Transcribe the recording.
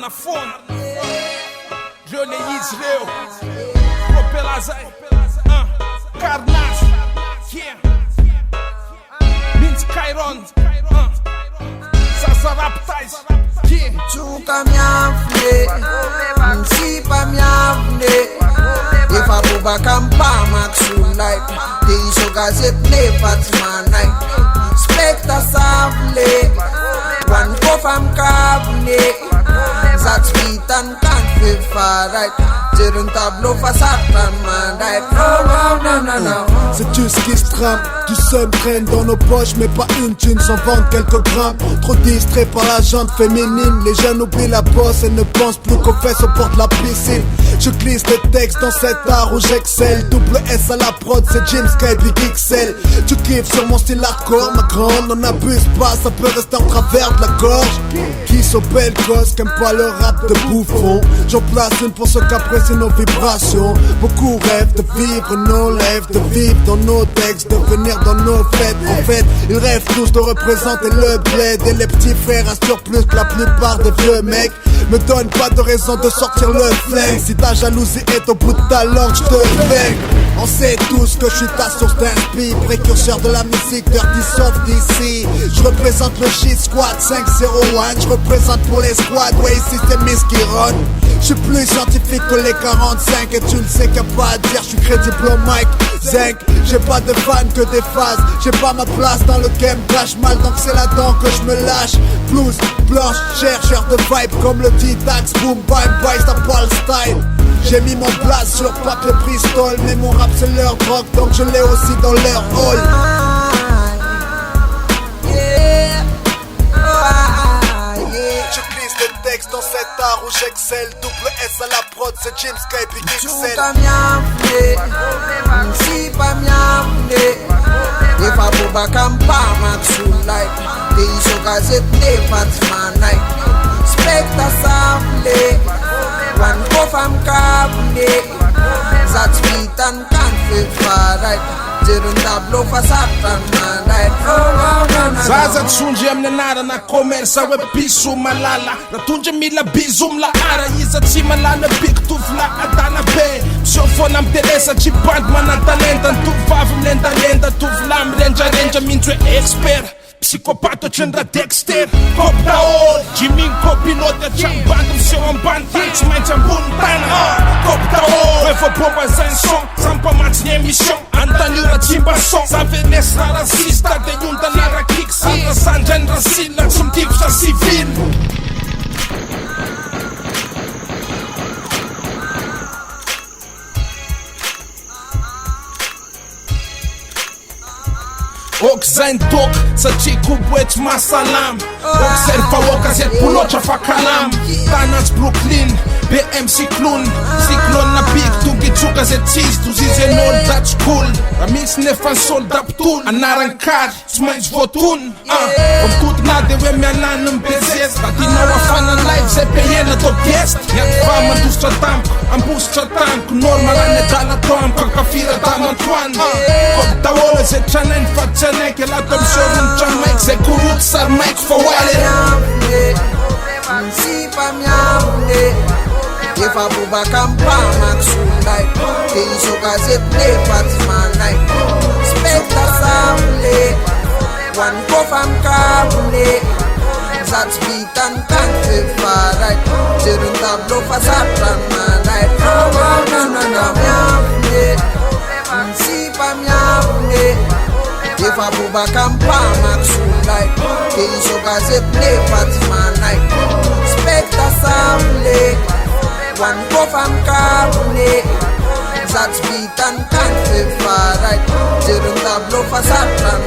na fond Leo le izy reo Propela zay Carnage Yeah Minty Kairon Sasa Raptize Yeah Tsuka miafne Msipa miafne Efa bobaka mpamaksulay Te iso gazet ne patmanay Spekta savle Wan kofa mkavne Zats vitan kan fe faray Jerun tableau fasatan manday No. C'est tout ce qui se trame, du seum traîne dans nos poches mais pas une thune sans vendre quelques grammes. Trop distrait par la jante féminine, les jeunes oublient la bosse et ne pensent plus qu'aux fesses au bord de la piscine. Je glisse des textes dans cet art où j'excelle, double S à la prod, c'est James Sky Big XL. Tu kiffes sur mon style hardcore, ma grande, n'en abuse pas, ça peut rester en travers de la gorge. Qui sont belles gosses, qu'aiment pas le rap de bouffon. J'en place une pour ceux qui apprécient nos vibrations. Beaucoup rêvent de vivre nos rêves, de vivre dans nos textes, de venir dans nos fêtes. En fait, ils rêvent tous de représenter le bled. Et les petits frères assurent plus que la plupart des vieux mecs. Me donne pas de raison de sortir le flingue. Si ta jalousie est au bout de ta langue, j'te flingue. On sait tous que je suis ta source d'inspi, précurseur de la musique Dirty Soft d'ici. Je représente le shit squad 501. Je représente pour les squads, ouais ici c'est Miss qui run. Je suis plus scientifique que les 45 et tu le sais qu'il y a pas à dire, je suis crédible au mic. Zinc, j'ai pas de fans que des phases. J'ai pas ma place dans le game, clash mal donc c'est là-dedans que je me lâche. Blues, blanche, chercheur de vibe comme le T-Tax, boom, bye, bye, t'as pas le style. J'ai mis mon place sur pack le Bristol, mais mon rap c'est leur drogue donc je l'ai aussi dans leur hall. Je glisse des textes dans cet art où j'excelle, double S à la prod, c'est James Sky Big XL. Tsuka miafne Msipa miafne Efa bobaka mpamaksulay Te iso gazet ne patmanay Spekta savle Wan kofa mkavne Zats vitan kan fe faray Jerun tableau fasatan manday Zaza tsundry amin'ny anarana commerce hoe piso malala Ratondry mila bizo milahara iza tsy malala biky tovila adala be Miseho foana amin'ny tele satria bandy manan-talenta Ny tovovavy milendalenda tovila mirendrarendra mindro hoe expert Psychopathe ohatrany raha Dexter Cop daholo Jimmy copilote hatrany bandy miseho ambany tany tsy maintsy ambony tany Cop daholo efa bomba zay ny son samy mpamatsy ny émission Antanira tsimba son Savenesy raha rasista de ondana raha kick Sandra sandrany rasila tsy midivotra civil Ok zay ny toka satria koboetsy mahasalama Ok servahoaka zay poloatra fa kalama Tanatsy Brooklyn BM Cyclone Cyclone na biky tonga itsoka zay tsisy Tozy izy en'olo that's cool Raha misy nefa ny solda mpitolo Anarany kary tsy maintsy voatony Mitotina de hoe mialany mibezeza Raha tinao afana live zay pehena atao guest Miaty fa mandositra tampo Ambositra tanko Normal any adala atao amikankafira damantoany Koby daholo zay tranainy fatsyanaiky Elato miseho tramaiky zay koroty sary maiky fa hoale Msipa miafne Efa bobaka mpamaksulay Te iso gazet ne patmanay Spekta savle Wan kofa mkavne Zats vitan kan fe faray Jerun tableau fasatan manay Miafne Msipa miafne Efa bobaka mpamaksulay Te iso gazet ne patmanay Spekta savle Wan kofa mkavne Zats vitan kan fe faray Jerun tableau fasatan